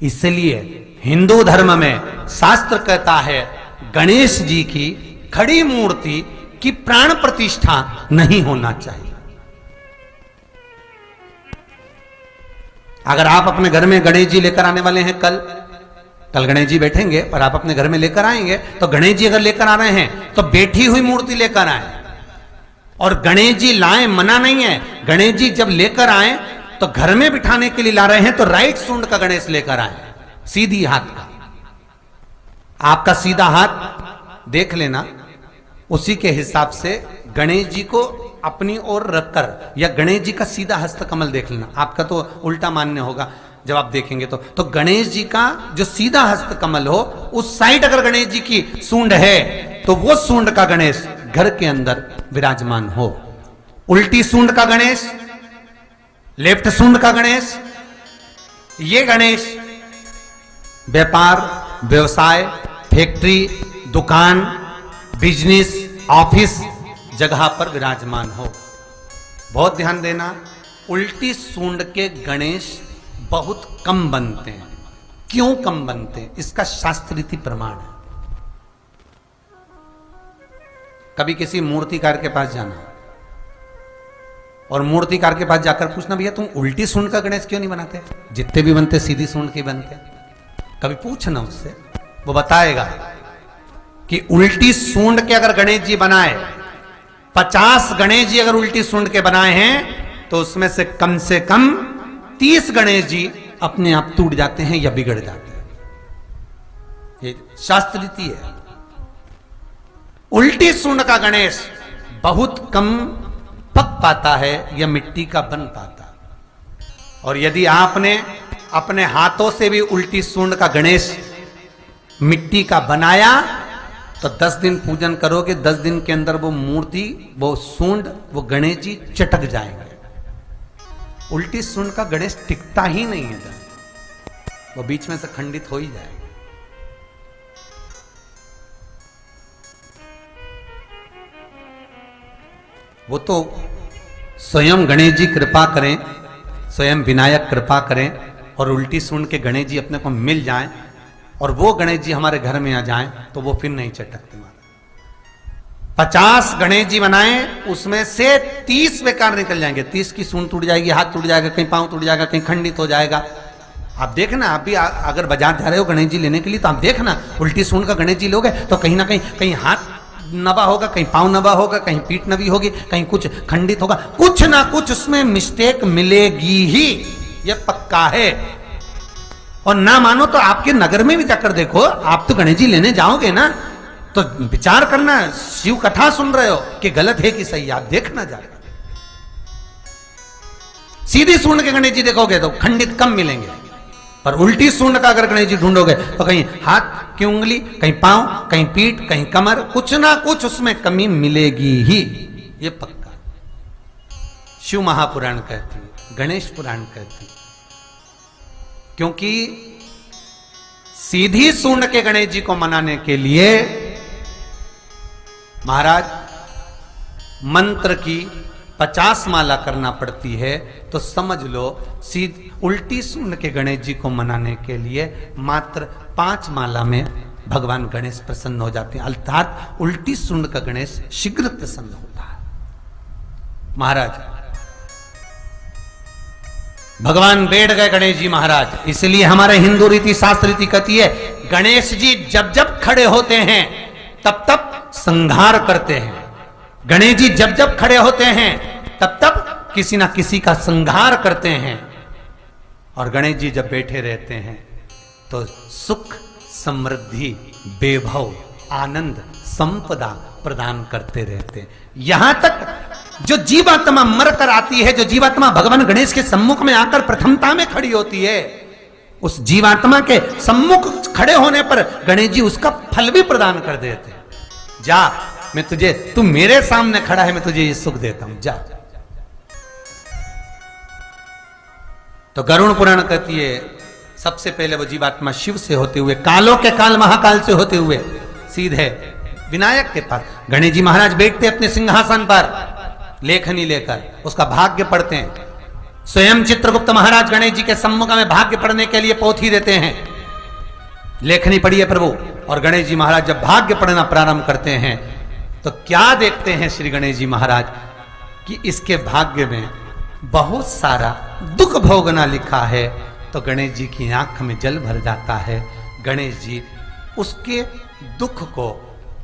इसलिए हिंदू धर्म में शास्त्र कहता है गणेश जी की खड़ी मूर्ति की प्राण प्रतिष्ठा नहीं होना चाहिए। अगर आप अपने घर में गणेश जी लेकर आने वाले हैं, कल गणेश जी बैठेंगे और आप अपने घर में लेकर आएंगे, तो गणेश जी अगर लेकर आ रहे हैं तो बैठी हुई मूर्ति लेकर आए। और गणेश जी लाए मना नहीं है, गणेश जी जब लेकर आए तो घर में बिठाने के लिए ला रहे हैं तो राइट सूंड का गणेश लेकर आए, सीधी हाथ का। आपका सीधा हाथ देख लेना, उसी के हिसाब से गणेश जी को अपनी ओर रखकर, या गणेश जी का सीधा हस्त कमल देख लेना। आपका तो उल्टा मान्य होगा जब आप देखेंगे तो गणेश जी का जो सीधा हस्त कमल हो, उस साइड अगर गणेश जी की सूंड है तो वो सूंड का गणेश घर के अंदर विराजमान हो। उल्टी सूंड का गणेश, लेफ्ट सूंड का गणेश, ये गणेश व्यापार, व्यवसाय, फैक्ट्री, दुकान, बिजनेस, ऑफिस जगह पर विराजमान हो। बहुत ध्यान देना, उल्टी सूंड के गणेश बहुत कम बनते हैं। क्यों कम बनते हैं? इसका शास्त्रीय प्रमाण है। कभी किसी मूर्तिकार के पास जाना और मूर्तिकार के पास जाकर पूछना, भैया तुम उल्टी सूंड का गणेश क्यों नहीं बनाते? जितने भी बनते सीधी सूंड के बनते। कभी पूछना उससे, वो बताएगा कि उल्टी सूंड के अगर गणेश जी बनाए, 50 गणेश जी अगर उल्टी सूंड के बनाए हैं तो उसमें से कम 30 गणेश जी अपने आप टूट जाते हैं या बिगड़ जाते हैं। ये शास्त्र रीति है। उल्टी सूंड का गणेश बहुत कम पक पाता है या मिट्टी का बन पाता। और यदि आपने अपने हाथों से भी उल्टी सूंड का गणेश मिट्टी का बनाया तो 10 दिन पूजन करोगे, 10 दिन के अंदर वो मूर्ति, वो सूंड, वो गणेश जी चटक जाएंगे। उल्टी सूंड का गणेश टिकता ही नहीं है, वो बीच में से खंडित हो ही जाएगा। वो तो स्वयं गणेश जी कृपा करें, स्वयं विनायक कृपा करें और उल्टी सूंड के गणेश जी अपने को मिल जाएं और वो गणेश जी हमारे घर में आ जाएं तो वो फिर नहीं चटकते। 50 गणेश जी बनाए, उसमें से 30 बेकार निकल जाएंगे। 30 की सूंड टूट जाएगी, हाथ टूट जाएगा, कहीं पांव टूट जाएगा, कहीं खंडित हो जाएगा। आप देखना, आप भी अगर बाजार जा रहे हो गणेश जी लेने के लिए तो आप देखना, उल्टी सूंड का गणेश जी लोगे तो कहीं ना कहीं हाथ नबा होगा, कहीं पांव नबा होगा, कहीं पीठ नबी होगी, कहीं कुछ खंडित होगा, कुछ ना कुछ उसमें मिस्टेक मिलेगी ही, ये पक्का है। और ना मानो तो आपके नगर में भी जाकर देखो, आप तो गणेश जी लेने जाओगे ना तो विचार करना, शिव कथा सुन रहे हो कि गलत है कि सही, आप देखना जाकर। सीधी सूंड के गणेश जी देखोगे तो खंडित कम मिलेंगे, पर उल्टी सूंड का अगर गणेश जी ढूंढोगे तो कहीं हाथ की उंगली, कहीं पांव, कहीं पीठ, कहीं कमर, कुछ ना कुछ उसमें कमी मिलेगी ही, ये पक्का। शिव महापुराण कहती है, गणेश पुराण कहती है, क्योंकि सीधी सूंड के गणेश जी को मनाने के लिए महाराज मंत्र की 50 माला करना पड़ती है। तो समझ लो उल्टी सूंड के गणेश जी को मनाने के लिए मात्र 5 माला में भगवान गणेश प्रसन्न हो जाते हैं, अर्थात उल्टी सूंड का गणेश शीघ्र प्रसन्न होता है। महाराज भगवान बैठ गए गणेश जी महाराज, इसलिए हमारे हिंदू रीति शास्त्र रीति कहती है गणेश जी जब जब खड़े होते हैं तब तब संहार करते हैं। गणेश जी जब जब खड़े होते हैं तब तब किसी ना किसी का संहार करते हैं। और गणेश जी जब बैठे रहते हैं तो सुख, समृद्धि, वैभव, आनंद, संपदा प्रदान करते रहते हैं। यहां तक जो जीवात्मा मर कर आती है, जो जीवात्मा भगवान गणेश के सम्मुख में आकर प्रथमता में खड़ी होती है, उस जीवात्मा के सम्मुख खड़े होने पर गणेश जी उसका फल भी प्रदान कर देते हैं। जा, मैं तुझे, तू मेरे सामने खड़ा है, मैं तुझे ये सुख देता हूं, जा। तो गरुड़ पुराण कहती है सबसे पहले वो जीवात्मा शिव से होते हुए, कालों के काल महाकाल से होते हुए सीधे विनायक के पास गणेश जी महाराज बैठते अपने सिंहासन पर लेखनी लेकर, उसका भाग्य पढ़ते हैं। स्वयं चित्रगुप्त महाराज गणेश जी के सम्मुख में भाग्य पढ़ने के लिए पोथी देते हैं, लेखनी पढ़ी है प्रभु। और गणेश जी महाराज जब भाग्य पढ़ना प्रारंभ करते हैं तो क्या देखते हैं श्री गणेश जी महाराज कि इसके भाग्य में बहुत सारा दुख भोगना लिखा है। तो गणेश जी की आंख में जल भर जाता है। गणेश जी उसके दुख को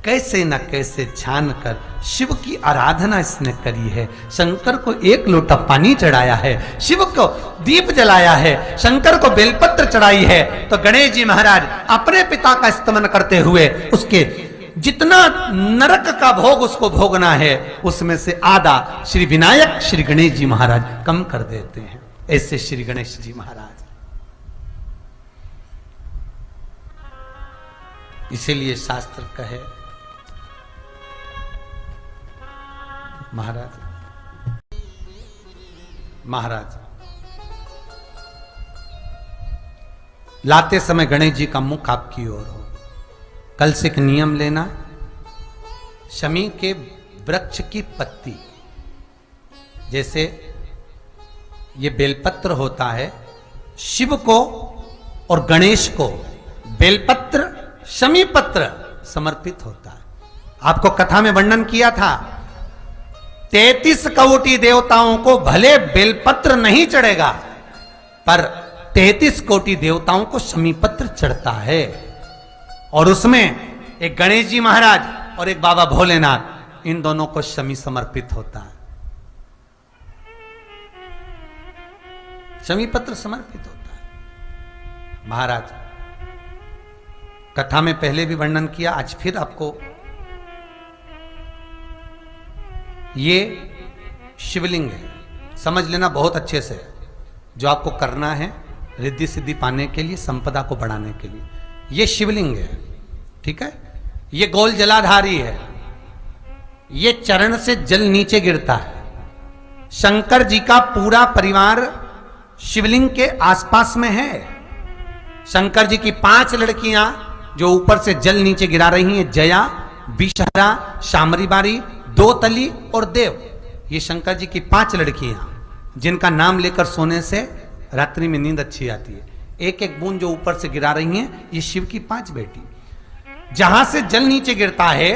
कैसे न कैसे जानकर शिव की आराधना इसने करी है। शंकर को एक लोटा पानी चढ़ाया है, शिव को दीप जलाया है, शंकर को बेलपत्र चढ़ाई है। तो गणेश जी महाराज अपने पिता का स्तमन करते हुए उसके जितना नरक का भोग उसको भोगना है उसमें से आधा श्री विनायक श्री गणेश जी महाराज कम कर देते हैं। ऐसे श्री गणेश जी महाराज, इसीलिए शास्त्र कहे महाराज लाते समय गणेश जी का मुख आपकी ओर हो। कल से एक नियम लेना, शमी के वृक्ष की पत्ती, जैसे ये बेलपत्र होता है, शिव को और गणेश को बेलपत्र शमी पत्र समर्पित होता है। आपको कथा में वर्णन किया था 33 कोटि देवताओं को भले बेलपत्र नहीं चढ़ेगा पर 33 कोटि देवताओं को शमी पत्र चढ़ता है। और उसमें एक गणेश जी महाराज और एक बाबा भोलेनाथ, इन दोनों को शमी समर्पित होता है, शमी पत्र समर्पित होता है। महाराज कथा में पहले भी वर्णन किया, आज फिर आपको ये शिवलिंग है, समझ लेना बहुत अच्छे से। जो आपको करना है रिद्धि सिद्धि पाने के लिए, संपदा को बढ़ाने के लिए, ये शिवलिंग है, ठीक है। ये गोल जलाधारी है, ये चरण से जल नीचे गिरता है। शंकर जी का पूरा परिवार शिवलिंग के आसपास में है। शंकर जी की 5 लड़कियां जो ऊपर से जल नीचे गिरा रही हैं, जया, विषहरा, शामरीबारी, दोतली और देव, ये शंकर जी की 5 लड़कियां जिनका नाम लेकर सोने से रात्रि में नींद अच्छी आती है। एक एक बूंद जो ऊपर से गिरा रही हैं, ये शिव की 5 बेटी। जहां से जल नीचे गिरता है,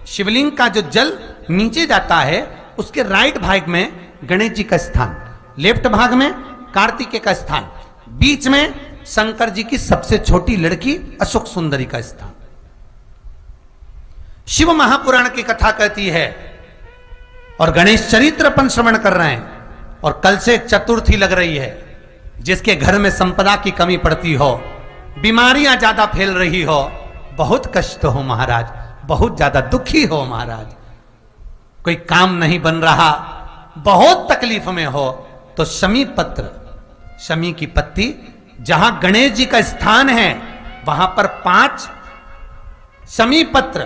शिवलिंग का जो जल नीचे जाता है, उसके राइट भाग में गणेश जी का स्थान, लेफ्ट भाग में कार्तिकेय का स्थान, बीच में शंकर जी की सबसे छोटी लड़की अशोक सुंदरी का स्थान। शिव महापुराण की कथा कहती है और गणेश चरित्र अपन श्रवण कर रहे हैं। और कल से चतुर्थी लग रही है, जिसके घर में संपदा की कमी पड़ती हो, बीमारियां ज्यादा फैल रही हो, बहुत कष्ट हो महाराज, बहुत ज्यादा दुखी हो महाराज, कोई काम नहीं बन रहा, बहुत तकलीफ में हो, तो शमी पत्र, शमी की पत्ती, जहां गणेश जी का स्थान है वहां पर 5 शमी पत्र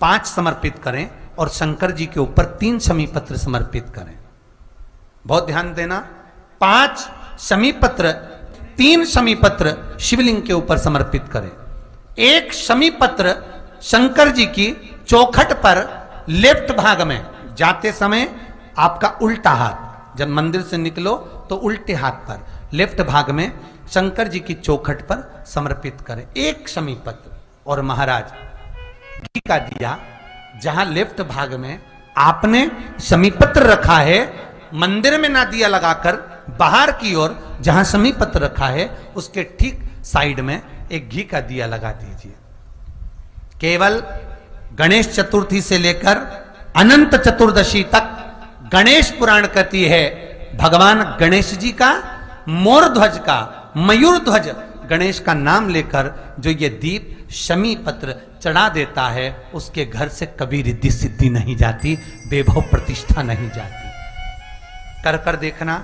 5 समर्पित करें और शंकर जी के ऊपर 3 शमी पत्र समर्पित करें। बहुत ध्यान देना, 5 शमी पत्र, 3 शमी पत्र शिवलिंग के ऊपर समर्पित करें। एक शमी पत्र शंकर जी की चौखट पर लेफ्ट भाग में, जाते समय आपका उल्टा हाथ, जब मंदिर से निकलो तो उल्टे हाथ पर लेफ्ट भाग में शंकर जी की चौखट पर समर्पित करें एक शमी पत्र। और महाराज घी का दिया जहां लेफ्ट भाग में आपने शमी पत्र रखा है, मंदिर में ना दिया लगाकर बाहर की ओर जहां शमी पत्र रखा है उसके ठीक साइड में एक घी का दिया लगा दीजिए। केवल गणेश चतुर्थी से लेकर अनंत चतुर्दशी तक गणेश पुराण कहती है भगवान गणेश जी का, मोर ध्वज का, मयूर ध्वज गणेश का नाम लेकर जो ये दीप शमी पत्र चढ़ा देता है, उसके घर से कभी रिद्धि सिद्धि नहीं जाती, वैभव प्रतिष्ठा नहीं जाती। कर कर देखना,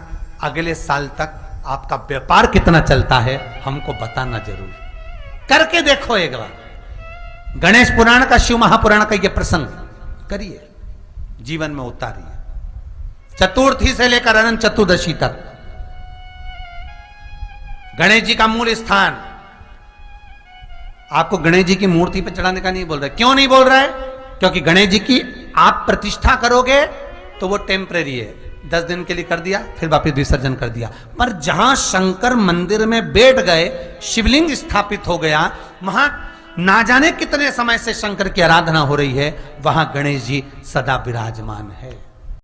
अगले साल तक आपका व्यापार कितना चलता है हमको बताना जरूर, करके देखो एक बार। गणेश पुराण का, शिव महापुराण का ये प्रसंग करिए, जीवन में उतारिए। चतुर्थी से लेकर अनंत चतुर्दशी तक गणेश जी का मूल स्थान, आपको गणेश जी की मूर्ति पर चढ़ाने का नहीं बोल रहा है। क्यों नहीं बोल रहा है? क्योंकि गणेश जी की आप प्रतिष्ठा करोगे तो वो टेम्परेरी है, 10 दिन के लिए कर दिया, फिर वापस विसर्जन कर दिया। पर जहां शंकर मंदिर में बैठ गए, शिवलिंग स्थापित हो गया, वहां ना जाने कितने समय से शंकर की आराधना हो रही है, वहां गणेश जी सदा विराजमान है।